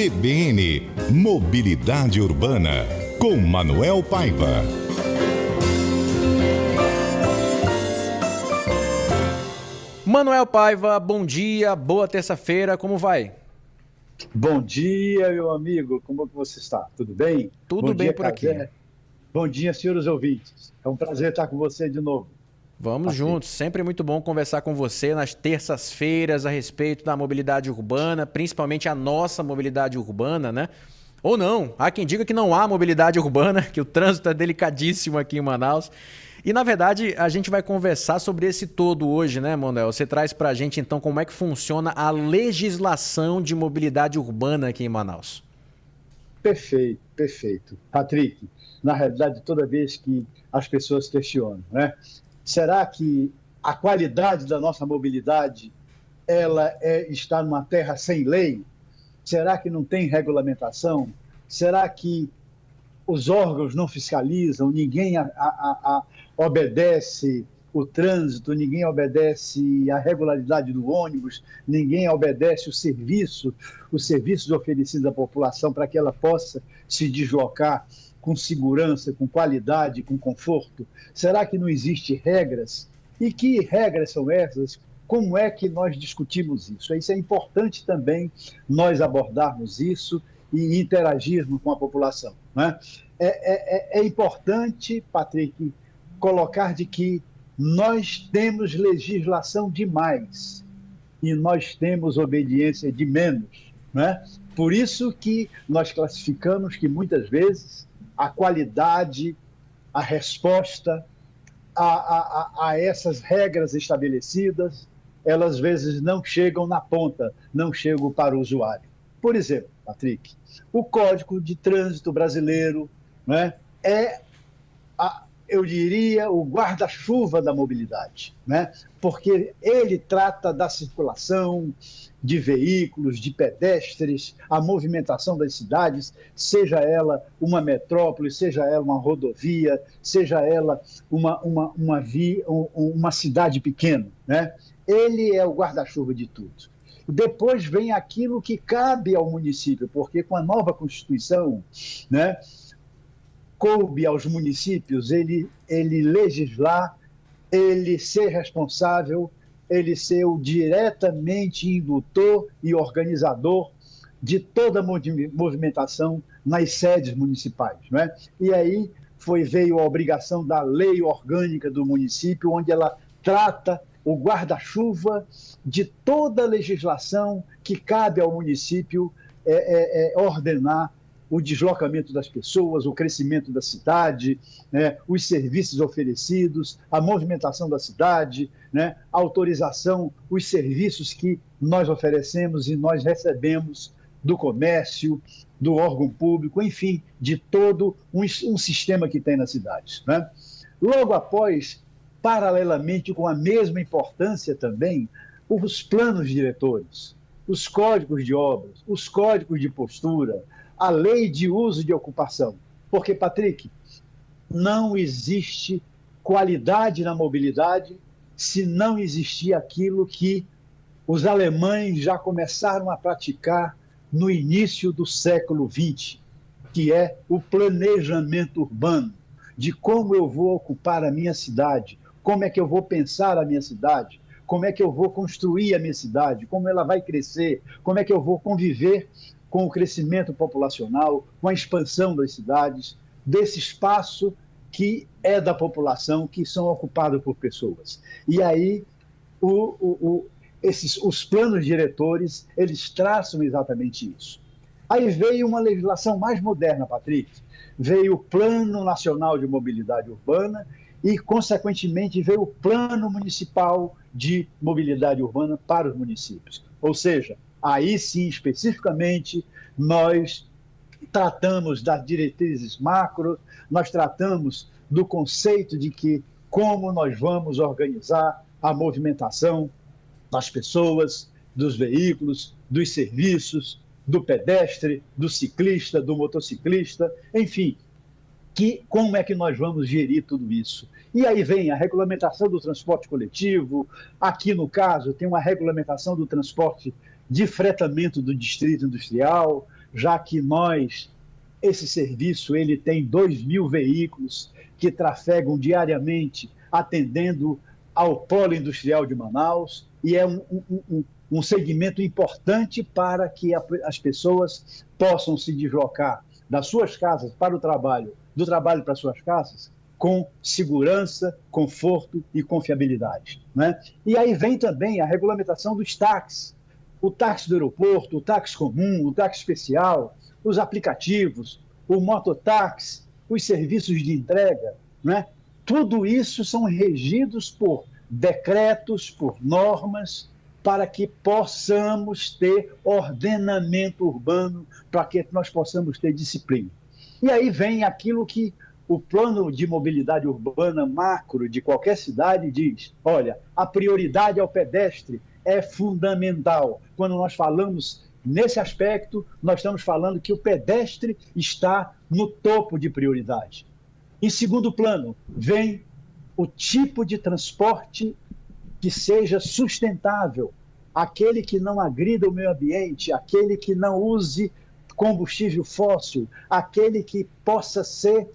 CBN Mobilidade Urbana, com Manuel Paiva. Manuel Paiva, bom dia, boa terça-feira, como vai? Bom dia, meu amigo, como que você está? Tudo bem? Tudo bem por aqui. Bom dia, senhores ouvintes. É um prazer estar com você de novo. Vamos juntos, sempre muito bom conversar com você nas terças-feiras a respeito da mobilidade urbana, principalmente a nossa mobilidade urbana, né? Ou não, há quem diga que não há mobilidade urbana, que o trânsito é delicadíssimo aqui em Manaus. E, na verdade, a gente vai conversar sobre esse todo hoje, né, Manuel? Você traz pra gente, então, como é que funciona a legislação de mobilidade urbana aqui em Manaus. Perfeito, perfeito. Patrick, na realidade, toda vez que as pessoas questionam, né? Será que a qualidade da nossa mobilidade está numa terra sem lei? Será que não tem regulamentação? Será que os órgãos não fiscalizam, ninguém obedece o trânsito, ninguém obedece a regularidade do ônibus, ninguém obedece os serviços oferecidos à população para que ela possa se deslocar com segurança, com qualidade, com conforto? Será que não existem regras? E que regras são essas? Como é que nós discutimos isso? Isso é importante também nós abordarmos isso e interagirmos com a população, né? É importante, Patrick, colocar de que nós temos legislação demais e nós temos obediência de menos, né? Por isso que nós classificamos que muitas vezes a qualidade, a resposta a essas regras estabelecidas, elas às vezes não chegam na ponta, não chegam para o usuário. Por exemplo, Patrick, o Código de Trânsito Brasileiro, né, eu diria, o guarda-chuva da mobilidade, né? Porque ele trata da circulação de veículos, de pedestres, a movimentação das cidades, seja ela uma metrópole, seja ela uma rodovia, seja ela uma cidade pequena, né? Ele é o guarda-chuva de tudo. Depois vem aquilo que cabe ao município, porque com a nova Constituição, né, coube aos municípios ele legislar, ele ser responsável, ele ser o diretamente indutor e organizador de toda a movimentação nas sedes municipais, né? E aí veio a obrigação da lei orgânica do município, onde ela trata o guarda-chuva de toda a legislação que cabe ao município ordenar o deslocamento das pessoas, o crescimento da cidade, né, os serviços oferecidos, a movimentação da cidade, né, a autorização, os serviços que nós oferecemos e nós recebemos do comércio, do órgão público, enfim, de todo um sistema que tem nas cidades, né? Logo após, paralelamente com a mesma importância também, os planos diretores, os códigos de obras, os códigos de postura, a lei de uso de ocupação. Porque, Patrick, não existe qualidade na mobilidade se não existir aquilo que os alemães já começaram a praticar no início do século XX, que é o planejamento urbano, de como eu vou ocupar a minha cidade, como é que eu vou pensar a minha cidade, como é que eu vou construir a minha cidade, como ela vai crescer, como é que eu vou conviver com o crescimento populacional, com a expansão das cidades, desse espaço que é da população, que são ocupados por pessoas. E aí, os planos diretores, eles traçam exatamente isso. Aí veio uma legislação mais moderna, Patrick, veio o Plano Nacional de Mobilidade Urbana e, consequentemente, veio o Plano Municipal de Mobilidade Urbana para os municípios. Ou seja, aí sim, especificamente, nós tratamos das diretrizes macro, nós tratamos do conceito de que como nós vamos organizar a movimentação das pessoas, dos veículos, dos serviços, do pedestre, do ciclista, do motociclista, enfim, como é que nós vamos gerir tudo isso. E aí vem a regulamentação do transporte coletivo, aqui no caso tem uma regulamentação do transporte de fretamento do distrito industrial, já que esse serviço ele tem 2.000 veículos que trafegam diariamente, atendendo ao polo industrial de Manaus, e é um segmento importante para que as pessoas possam se deslocar das suas casas para o trabalho, do trabalho para as suas casas, com segurança, conforto e confiabilidade, né? E aí vem também a regulamentação dos táxis, o táxi do aeroporto, o táxi comum, o táxi especial, os aplicativos, o mototáxi, os serviços de entrega, né? Tudo isso são regidos por decretos, por normas, para que possamos ter ordenamento urbano, para que nós possamos ter disciplina. E aí vem aquilo que o plano de mobilidade urbana macro de qualquer cidade diz: olha, a prioridade ao pedestre é fundamental. Quando nós falamos nesse aspecto, nós estamos falando que o pedestre está no topo de prioridade. Em segundo plano, vem o tipo de transporte que seja sustentável, aquele que não agrida o meio ambiente, aquele que não use combustível fóssil, aquele que possa ser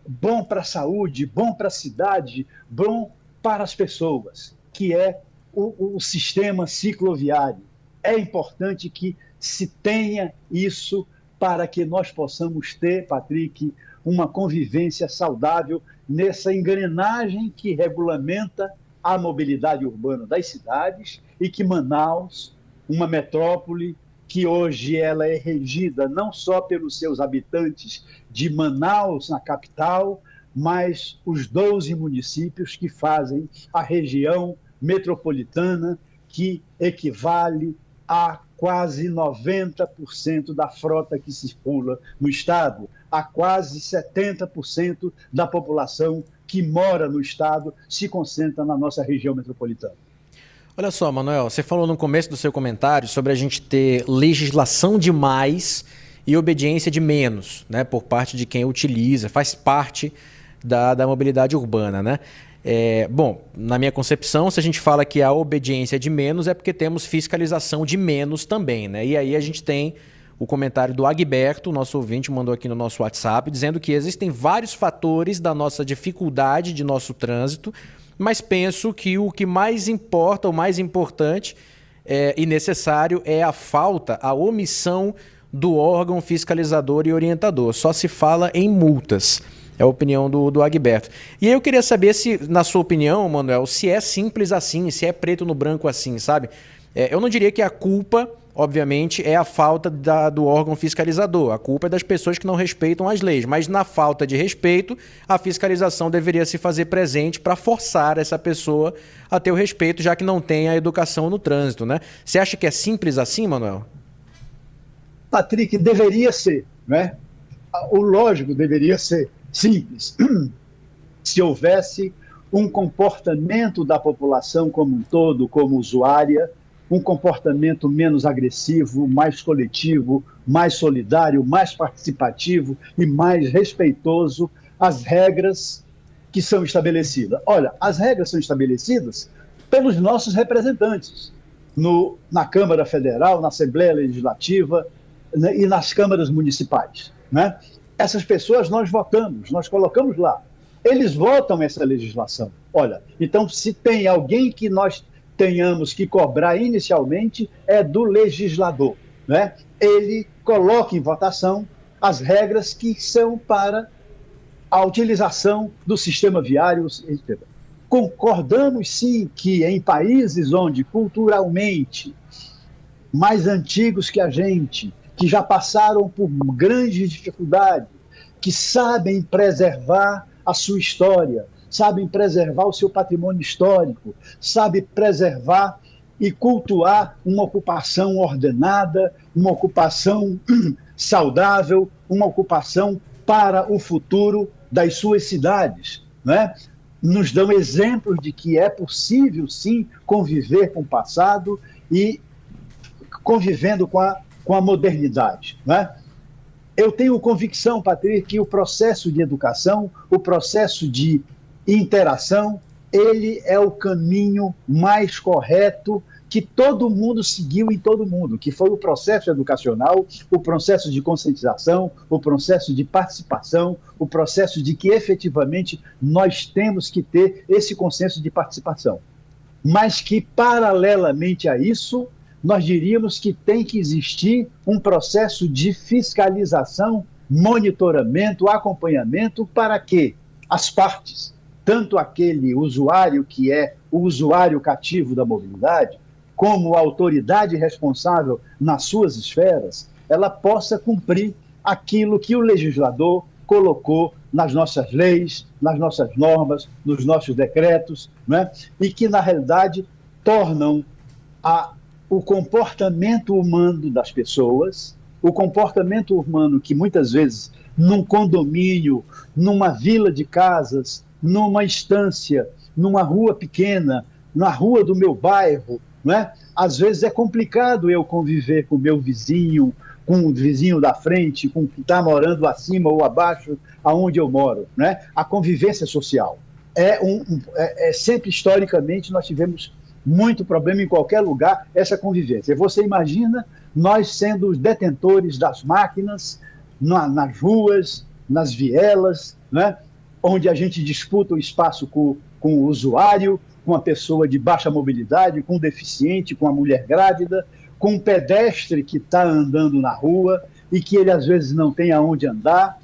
bom para a saúde, bom para a cidade, bom para as pessoas, que é o sistema cicloviário. É importante que se tenha isso para que nós possamos ter, Patrick, uma convivência saudável nessa engrenagem que regulamenta a mobilidade urbana das cidades e que Manaus, uma metrópole que hoje ela é regida não só pelos seus habitantes de Manaus, na capital, mas os 12 municípios que fazem a região metropolitana, que equivale a quase 90% da frota que circula no estado, a quase 70% da população que mora no estado se concentra na nossa região metropolitana. Olha só, Manuel, você falou no começo do seu comentário sobre a gente ter legislação de mais e obediência de menos, né, por parte de quem utiliza, faz parte da mobilidade urbana, né? Bom, na minha concepção, se a gente fala que a obediência é de menos, é porque temos fiscalização de menos também, né? E aí a gente tem o comentário do Agberto, nosso ouvinte, mandou aqui no nosso WhatsApp, dizendo que existem vários fatores da nossa dificuldade de nosso trânsito, mas penso que o que mais importa, o mais importante e necessário é a omissão do órgão fiscalizador e orientador. Só se fala em multas. É a opinião do Agberto. E aí eu queria saber se, na sua opinião, Manuel, se é simples assim, se é preto no branco assim, sabe? Eu não diria que a culpa, obviamente, é a falta do órgão fiscalizador. A culpa é das pessoas que não respeitam as leis. Mas na falta de respeito, a fiscalização deveria se fazer presente para forçar essa pessoa a ter o respeito, já que não tem a educação no trânsito, né? Você acha que é simples assim, Manuel? Patrick, deveria ser, né? O lógico deveria ser simples. Se houvesse um comportamento da população como um todo, como usuária, um comportamento menos agressivo, mais coletivo, mais solidário, mais participativo e mais respeitoso às regras que são estabelecidas. Olha, as regras são estabelecidas pelos nossos representantes na Câmara Federal, na Assembleia Legislativa, né, e nas câmaras municipais, né? Essas pessoas nós votamos, nós colocamos lá. Eles votam essa legislação. Olha, então se tem alguém que nós tenhamos que cobrar inicialmente é do legislador, né? Ele coloca em votação as regras que são para a utilização do sistema viário, etc. Concordamos sim que em países onde culturalmente mais antigos que a gente, que já passaram por grandes dificuldades, que sabem preservar a sua história, sabem preservar o seu patrimônio histórico, sabem preservar e cultuar uma ocupação ordenada, uma ocupação saudável, uma ocupação para o futuro das suas cidades, né? Nos dão exemplos de que é possível, sim, conviver com o passado e convivendo com a modernidade, né? Eu tenho convicção, Patrick, que o processo de educação, o processo de interação, ele é o caminho mais correto que todo mundo seguiu em todo mundo, que foi o processo educacional, o processo de conscientização, o processo de participação, o processo de que efetivamente nós temos que ter esse consenso de participação. Mas que, paralelamente a isso, nós diríamos que tem que existir um processo de fiscalização, monitoramento, acompanhamento, para que as partes, tanto aquele usuário que é o usuário cativo da mobilidade, como a autoridade responsável nas suas esferas, ela possa cumprir aquilo que o legislador colocou nas nossas leis, nas nossas normas, nos nossos decretos, né? E que, na realidade, tornam o comportamento humano das pessoas, o comportamento humano que muitas vezes num condomínio, numa vila de casas, numa estância, numa rua pequena, na rua do meu bairro, né? Às vezes é complicado eu conviver com o meu vizinho, com o vizinho da frente, com o que está morando acima ou abaixo, aonde eu moro, né? A convivência social. Sempre, historicamente, nós tivemos muito problema em qualquer lugar, essa convivência. Você imagina nós sendo os detentores das máquinas nas ruas, nas vielas, né? Onde a gente disputa o espaço com o usuário, com a pessoa de baixa mobilidade, com o deficiente, com a mulher grávida, com o pedestre que está andando na rua e que ele às vezes não tem aonde andar,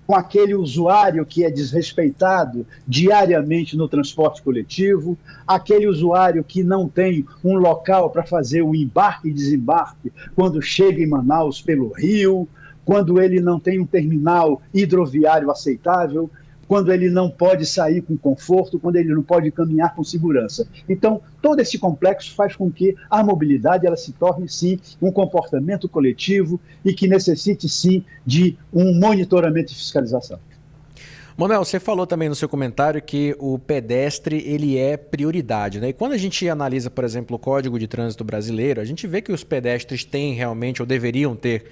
com aquele usuário que é desrespeitado diariamente no transporte coletivo, aquele usuário que não tem um local para fazer o embarque e desembarque quando chega em Manaus pelo Rio, quando ele não tem um terminal hidroviário aceitável, quando ele não pode sair com conforto, quando ele não pode caminhar com segurança. Então, todo esse complexo faz com que a mobilidade ela se torne, sim, um comportamento coletivo e que necessite, sim, de um monitoramento e fiscalização. Manuel, você falou também no seu comentário que o pedestre ele é prioridade, né? E quando a gente analisa, por exemplo, o Código de Trânsito Brasileiro, a gente vê que os pedestres têm realmente, ou deveriam ter,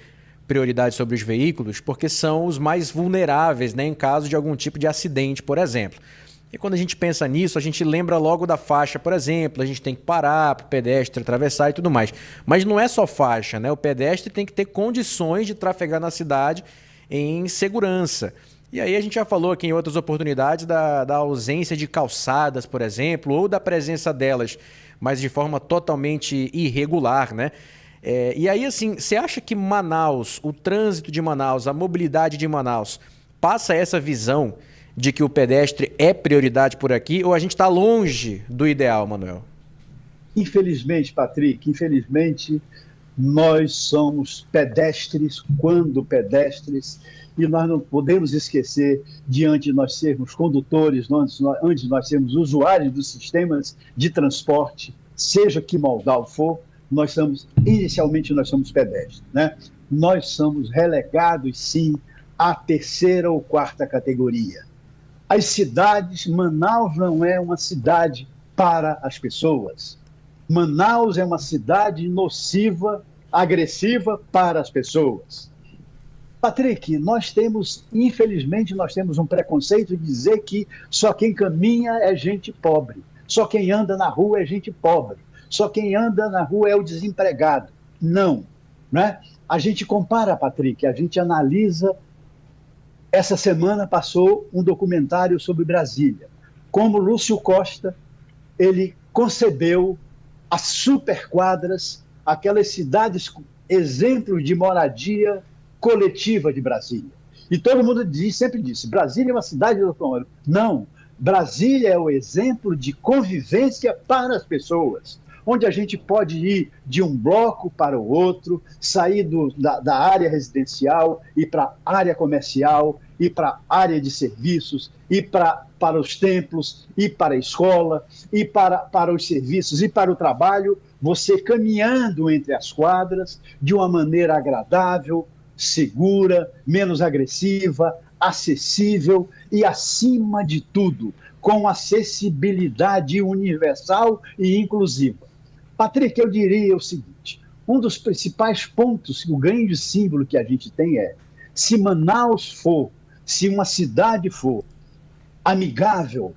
prioridade sobre os veículos, porque são os mais vulneráveis, né, em caso de algum tipo de acidente, por exemplo. E quando a gente pensa nisso, a gente lembra logo da faixa, por exemplo, a gente tem que parar para o pedestre atravessar e tudo mais. Mas não é só faixa, né? O pedestre tem que ter condições de trafegar na cidade em segurança. E aí a gente já falou aqui em outras oportunidades da ausência de calçadas, por exemplo, ou da presença delas, mas de forma totalmente irregular, né? E aí, assim, você acha que Manaus, o trânsito de Manaus, a mobilidade de Manaus, passa essa visão de que o pedestre é prioridade por aqui, ou a gente está longe do ideal, Manuel? Infelizmente, Patrick, nós somos pedestres quando pedestres, e nós não podemos esquecer, diante de nós sermos condutores, antes de nós sermos usuários dos sistemas de transporte, seja que modal for, inicialmente nós somos pedestres, né? Nós somos relegados, sim, à terceira ou quarta categoria. As cidades, Manaus não é uma cidade para as pessoas. Manaus é uma cidade nociva, agressiva para as pessoas. Patrick, infelizmente, nós temos um preconceito de dizer que só quem caminha é gente pobre, só quem anda na rua é gente pobre. Só quem anda na rua é o desempregado. Não, né? A gente compara, Patrick, a gente analisa. Essa semana passou um documentário sobre Brasília. Como Lúcio Costa, ele concebeu as superquadras, aquelas cidades exemplos de moradia coletiva de Brasília. E todo mundo sempre disse, Brasília é uma cidade do automóvel. Não, Brasília é o exemplo de convivência para as pessoas, onde a gente pode ir de um bloco para o outro, sair da área residencial, ir para a área comercial, ir para a área de serviços, ir para os templos, ir para a escola, ir para os serviços, ir para o trabalho, você caminhando entre as quadras de uma maneira agradável, segura, menos agressiva, acessível e, acima de tudo, com acessibilidade universal e inclusiva. Patrick, eu diria o seguinte, um dos principais pontos, o grande símbolo que a gente tem é, se Manaus se uma cidade for amigável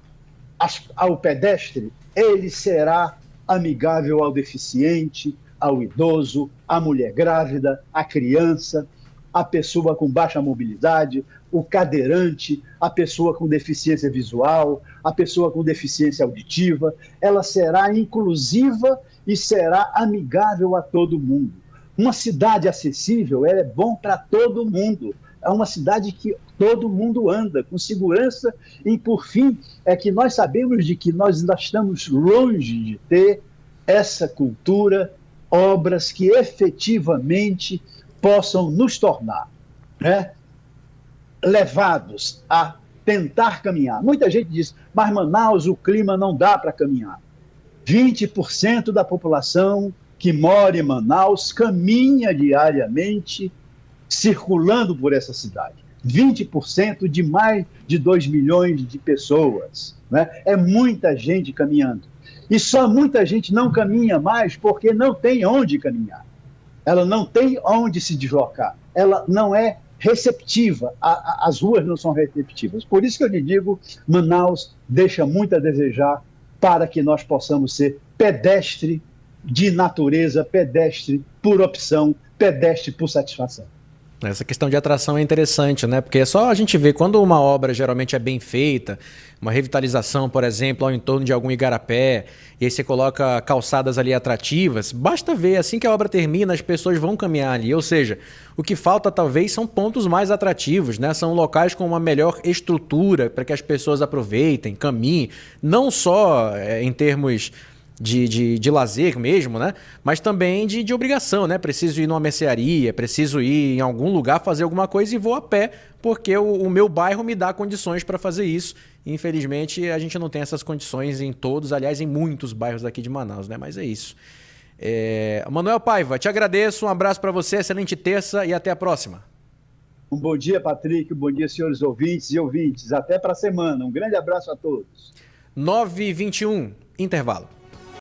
ao pedestre, ele será amigável ao deficiente, ao idoso, à mulher grávida, à criança, à pessoa com baixa mobilidade, o cadeirante, a pessoa com deficiência visual, a pessoa com deficiência auditiva. Ela será inclusiva e será amigável a todo mundo. Uma cidade acessível é bom para todo mundo. É uma cidade que todo mundo anda com segurança e, por fim, é que nós sabemos de que nós ainda estamos longe de ter essa cultura, obras que efetivamente possam nos tornar, né, levados a tentar caminhar. Muita gente diz, mas Manaus, o clima não dá para caminhar. 20% da população que mora em Manaus caminha diariamente circulando por essa cidade. 20% de mais de 2 milhões de pessoas, né? É muita gente caminhando. E só muita gente não caminha mais porque não tem onde caminhar. Ela não tem onde se deslocar. Ela não é receptiva. As ruas não são receptivas. Por isso que eu lhe digo, Manaus deixa muito a desejar para que nós possamos ser pedestre de natureza, pedestre por opção, pedestre por satisfação. Essa questão de atração é interessante, né? Porque é só a gente ver quando uma obra geralmente é bem feita, uma revitalização, por exemplo, ao entorno de algum igarapé, e aí você coloca calçadas ali atrativas, basta ver, assim que a obra termina, as pessoas vão caminhar ali. Ou seja, o que falta talvez são pontos mais atrativos, né? São locais com uma melhor estrutura para que as pessoas aproveitem, caminhem, não só em termos de lazer mesmo, né? Mas também de obrigação, né? Preciso ir numa mercearia, preciso ir em algum lugar fazer alguma coisa e vou a pé, porque o meu bairro me dá condições para fazer isso. Infelizmente, a gente não tem essas condições em todos, aliás, em muitos bairros daqui de Manaus, né? Mas é isso. Manuel Paiva, te agradeço, um abraço para você, excelente terça e até a próxima. Um bom dia, Patrick, um bom dia, senhores ouvintes e ouvintes. Até para a semana. Um grande abraço a todos. 9h21, intervalo.